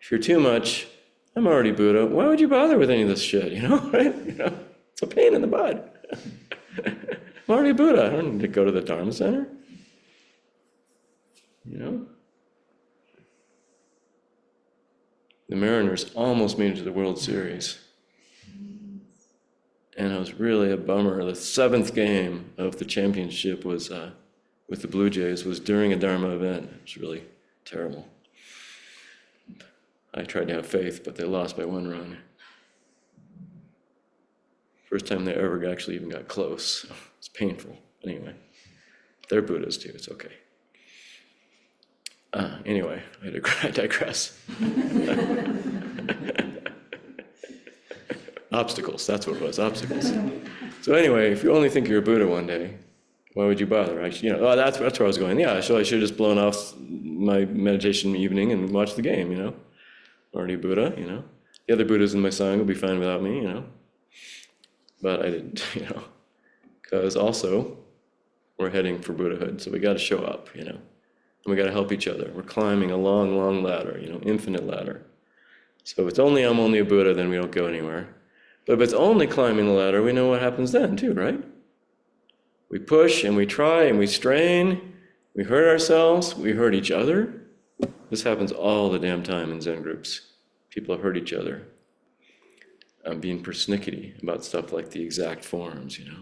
If you're too much, I'm already Buddha, why would you bother with any of this shit, you know, right? You know, it's a pain in the butt. I'm already Buddha, I don't need to go to the Dharma Center. You know? The Mariners almost made it to the World Series. And it was really a bummer. The 7th game of the championship was with the Blue Jays was during a Dharma event. It was really terrible. I tried to have faith, but they lost by 1 run. First time they ever actually even got close. It's painful. Anyway, they're Buddhas too. It's okay. Anyway, I digress. Obstacles, that's what it was, obstacles. So anyway, if you only think you're a Buddha one day, why would you bother? That's where I was going. Yeah, so I should have just blown off my meditation evening and watched the game, you know. Already Buddha, you know. The other Buddhas in my Sangha will be fine without me, you know. But I didn't, you know. Because also, we're heading for Buddhahood, so we got to show up, you know. And we got to help each other. We're climbing a long, long ladder, you know, infinite ladder. So if it's only I'm only a Buddha, then we don't go anywhere. But if it's only climbing the ladder, we know what happens then too, right? We push and we try and we strain, we hurt ourselves, we hurt each other. This happens all the damn time in Zen groups. People hurt each other. I'm being persnickety about stuff like the exact forms, you know,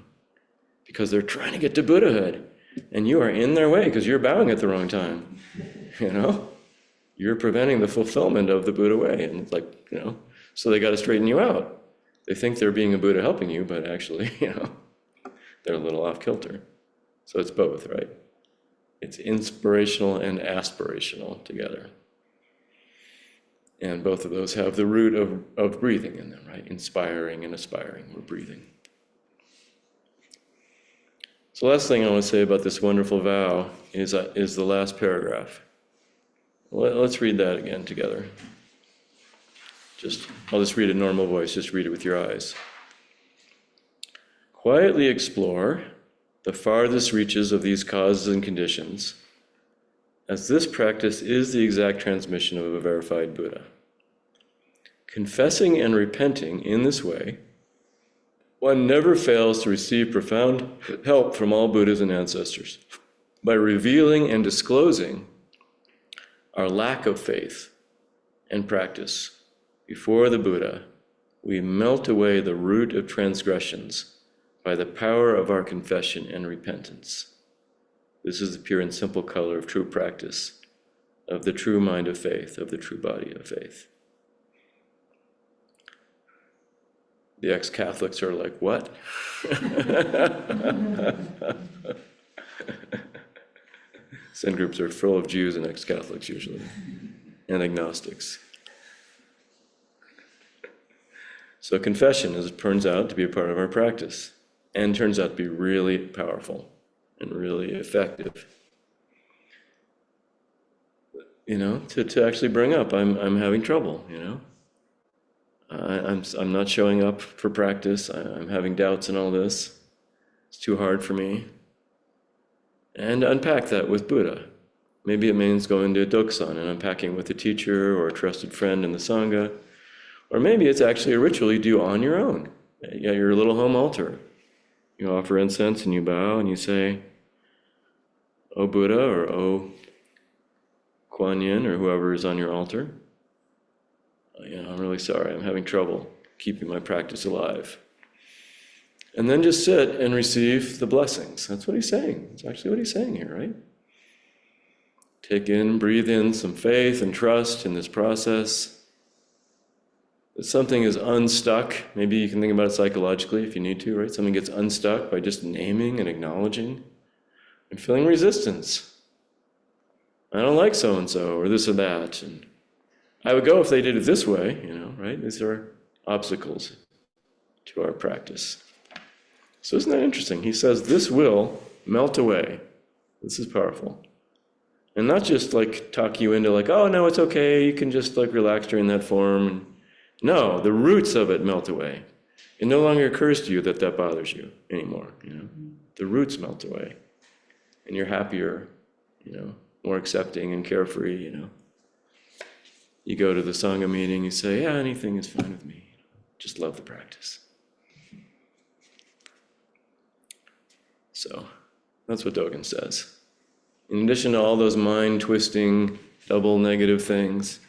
because they're trying to get to Buddhahood. And you are in their way because you're bowing at the wrong time, you know? You're preventing the fulfillment of the Buddha way. And it's like, you know, so they got to straighten you out. They think they're being a Buddha helping you, but actually, you know, they're a little off kilter. So it's both, right? It's inspirational and aspirational together. And both of those have the root of breathing in them, right? Inspiring and aspiring, we're breathing. So the last thing I want to say about this wonderful vow is the last paragraph. Let's read that again together. I'll just read it in normal voice, just read it with your eyes. Quietly explore the farthest reaches of these causes and conditions, as this practice is the exact transmission of a verified Buddha. Confessing and repenting in this way, one never fails to receive profound help from all Buddhas and ancestors by revealing and disclosing our lack of faith and practice before the Buddha. We melt away the root of transgressions by the power of our confession and repentance. This is the pure and simple color of true practice, of the true mind of faith, of the true body of faith. The ex-Catholics are like, what? Zen groups are full of Jews and ex-Catholics usually, and agnostics. So confession, as it turns out, to be a part of our practice, and turns out to be really powerful and really effective. To actually bring up, I'm having trouble, I'm not showing up for practice. I'm having doubts in all this. It's too hard for me. And unpack that with Buddha. Maybe it means going to Doksan and unpacking with a teacher or a trusted friend in the Sangha. Or maybe it's actually a ritual you do on your own, at your little home altar. You offer incense and you bow and you say, "O Buddha," or "O Kuan Yin," or whoever is on your altar. I'm really sorry, I'm having trouble keeping my practice alive. And then just sit and receive the blessings. That's what he's saying. It's actually what he's saying here, right? Breathe in some faith and trust in this process. That something is unstuck. Maybe you can think about it psychologically if you need to, right? Something gets unstuck by just naming and acknowledging and feeling resistance. I don't like so-and-so or this or that. And I would go if they did it this way, right? These are obstacles to our practice. So isn't that interesting? He says this will melt away. This is powerful. And not just like talk you into like, oh no, it's okay, you can just like relax during that form. No, the roots of it melt away. It no longer occurs to you that that bothers you anymore, The roots melt away. And you're happier, more accepting and carefree, You go to the Sangha meeting, you say, yeah, anything is fine with me. Just love the practice. So that's what Dogen says. In addition to all those mind-twisting, double negative things,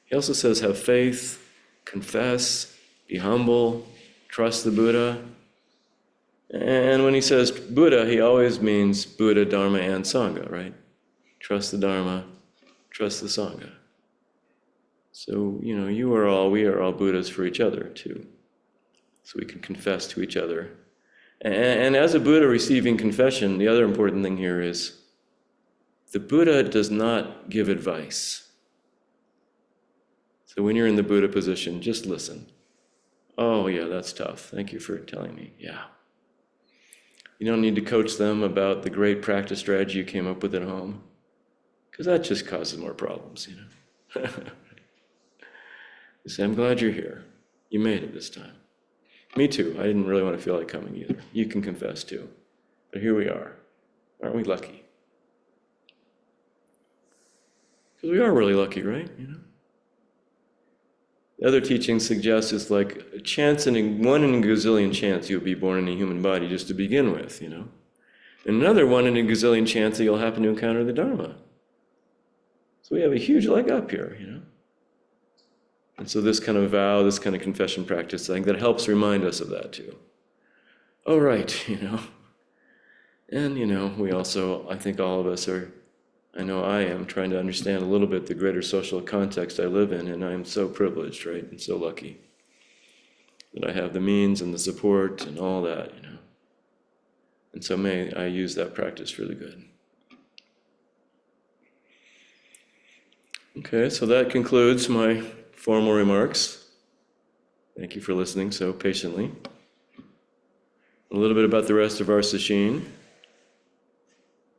he also says have faith, confess, be humble, trust the Buddha. And when he says Buddha, he always means Buddha, Dharma, and Sangha, right? Trust the Dharma, trust the Sangha. So, we are all Buddhas for each other, too. So we can confess to each other. And as a Buddha receiving confession, the other important thing here is the Buddha does not give advice. So when you're in the Buddha position, just listen. Oh, yeah, that's tough. Thank you for telling me. Yeah. You don't need to coach them about the great practice strategy you came up with at home, because that just causes more problems, You say, I'm glad you're here. You made it this time. Me too. I didn't really want to feel like coming either. You can confess too. But here we are. Aren't we lucky? Because we are really lucky, right? The other teaching suggests it's like a chance one in a gazillion chance you'll be born in a human body just to begin with, And another one in a gazillion chance that you'll happen to encounter the Dharma. So we have a huge leg up here, And so this kind of vow, this kind of confession practice, I think that helps remind us of that too. Oh, right, And, we also, I think all of us are, I know I am, trying to understand a little bit the greater social context I live in, and I am so privileged, right, and so lucky that I have the means and the support and all that, And so may I use that practice for the good. Okay, so that concludes my formal remarks. Thank you for listening so patiently. A little bit about the rest of our sesshin,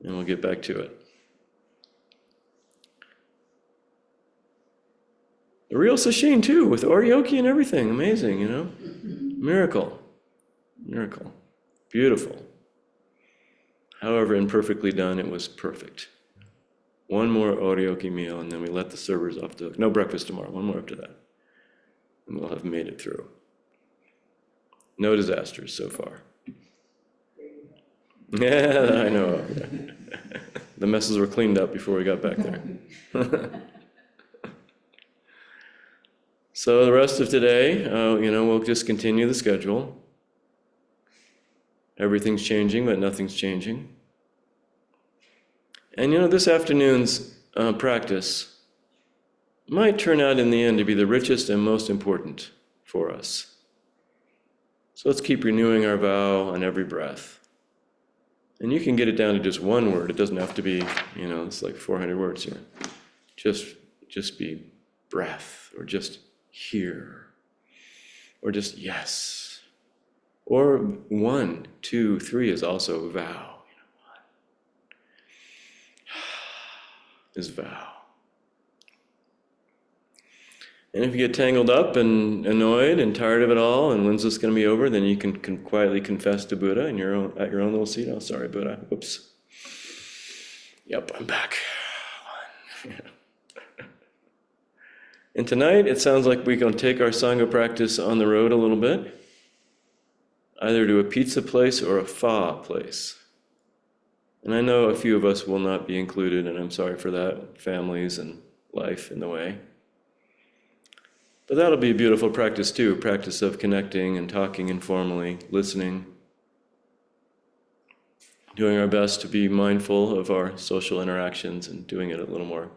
and we'll get back to it. A real sesshin too, with oryoki and everything. Amazing, Miracle. Beautiful. However imperfectly done, it was perfect. One more oryoki meal, and then we let the servers off the hook. No breakfast tomorrow, one more after that. And we'll have made it through. No disasters so far. Yeah, I know. The messes were cleaned up before we got back there. So the rest of today, we'll just continue the schedule. Everything's changing, but nothing's changing. And this afternoon's practice might turn out in the end to be the richest and most important for us. So let's keep renewing our vow on every breath. And you can get it down to just one word. It doesn't have to be, it's like 400 words here. Just be breath, or just here, or just yes. Or 1, 2, 3 is also vow. Is vow. And if you get tangled up and annoyed and tired of it all, and when's this going to be over, then you can quietly confess to Buddha at your own little seat. Oh, sorry, Buddha. Whoops. Yep, I'm back. And tonight, it sounds like we're going to take our Sangha practice on the road a little bit, either to a pizza place or a pho place. And I know a few of us will not be included, and I'm sorry for that, families and life in the way. But that'll be a beautiful practice too, practice of connecting and talking informally, listening, doing our best to be mindful of our social interactions and doing it a little more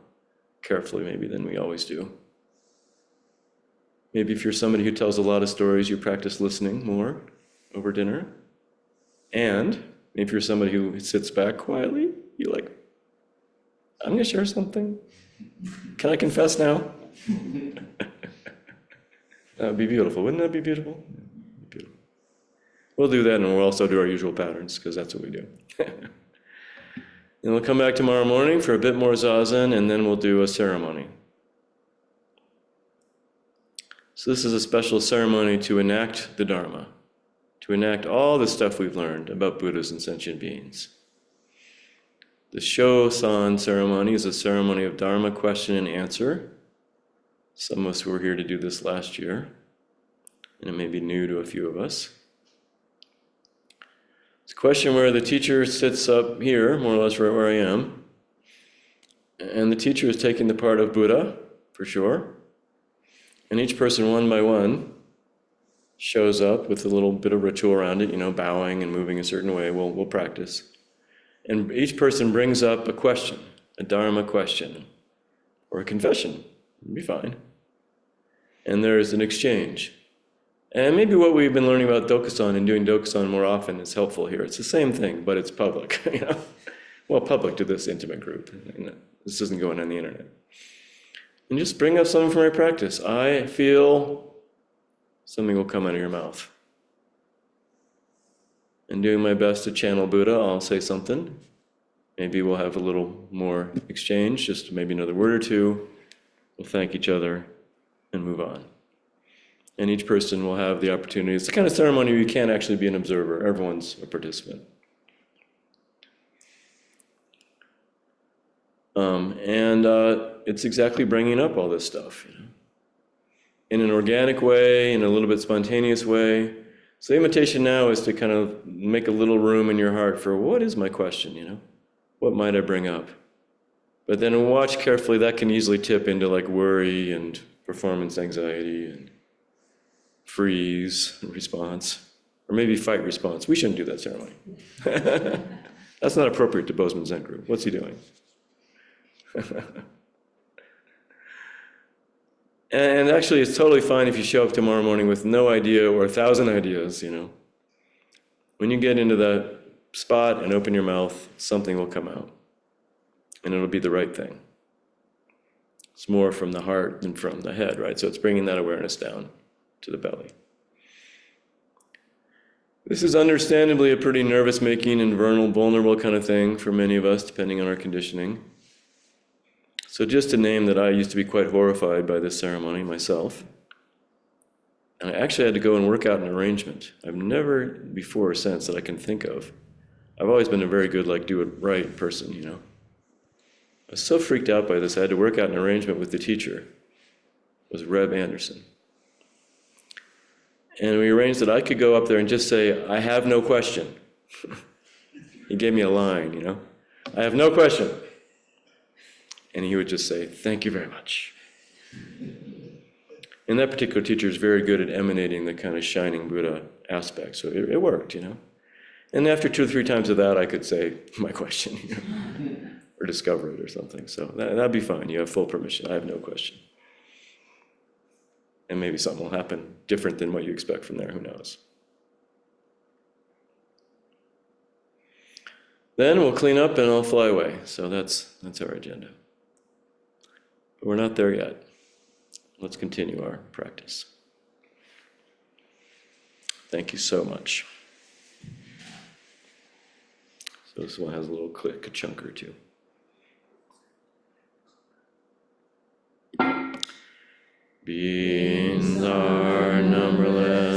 carefully maybe than we always do. Maybe if you're somebody who tells a lot of stories, you practice listening more over dinner. And maybe if you're somebody who sits back quietly, you're like, I'm going to share something. Can I confess now? That would be beautiful. Wouldn't that be beautiful? Beautiful. We'll do that, and we'll also do our usual patterns, because that's what we do. And we'll come back tomorrow morning for a bit more zazen, and then we'll do a ceremony. So this is a special ceremony to enact the Dharma, to enact all the stuff we've learned about Buddhas and sentient beings. The Sho-san ceremony is a ceremony of Dharma question and answer. Some of us were here to do this last year, and it may be new to a few of us. It's a question where the teacher sits up here, more or less right where I am, and the teacher is taking the part of Buddha, for sure, and each person, one by one, shows up with a little bit of ritual around it, bowing and moving a certain way. We'll practice. And each person brings up a question, a Dharma question, or a confession. It'll be fine. And there's an exchange. And maybe what we've been learning about Dokusan and doing Dokusan more often is helpful here. It's the same thing, but it's public. Well, public to this intimate group. This isn't going on the internet. And just bring up something from my practice. I feel something will come out of your mouth. And doing my best to channel Buddha, I'll say something. Maybe we'll have a little more exchange, just maybe another word or two. We'll thank each other and move on. And each person will have the opportunity. It's the kind of ceremony where you can't actually be an observer. Everyone's a participant. It's exactly bringing up all this stuff, in an organic way, in a little bit spontaneous way. So the invitation now is to kind of make a little room in your heart for, what is my question, What might I bring up? But then watch carefully, that can easily tip into like worry and performance anxiety and freeze response, or maybe fight response. We shouldn't do that ceremony. That's not appropriate to Bozeman Zen group. What's he doing? And actually, it's totally fine if you show up tomorrow morning with no idea or 1,000 ideas, When you get into that spot and open your mouth, something will come out. And it'll be the right thing. It's more from the heart than from the head, right? So it's bringing that awareness down to the belly. This is understandably a pretty nervous-making and vulnerable kind of thing for many of us, depending on our conditioning. So just to name that I used to be quite horrified by this ceremony myself. And I actually had to go and work out an arrangement. I've never before or since that I can think of. I've always been a very good, do it right person, I was so freaked out by this, I had to work out an arrangement with the teacher. It was Reb Anderson. And we arranged that I could go up there and just say, I have no question. He gave me a line, I have no question. And he would just say, thank you very much. And that particular teacher is very good at emanating the kind of shining Buddha aspect. So it worked, And after 2 or 3 times of that, I could say my question, or discover it or something. So that'd be fine. You have full permission. I have no question. And maybe something will happen different than what you expect from there. Who knows? Then we'll clean up and I'll fly away. So that's our agenda. But we're not there yet. Let's continue our practice. Thank you so much. So this one has a little click, a chunk or two. Beings are numberless.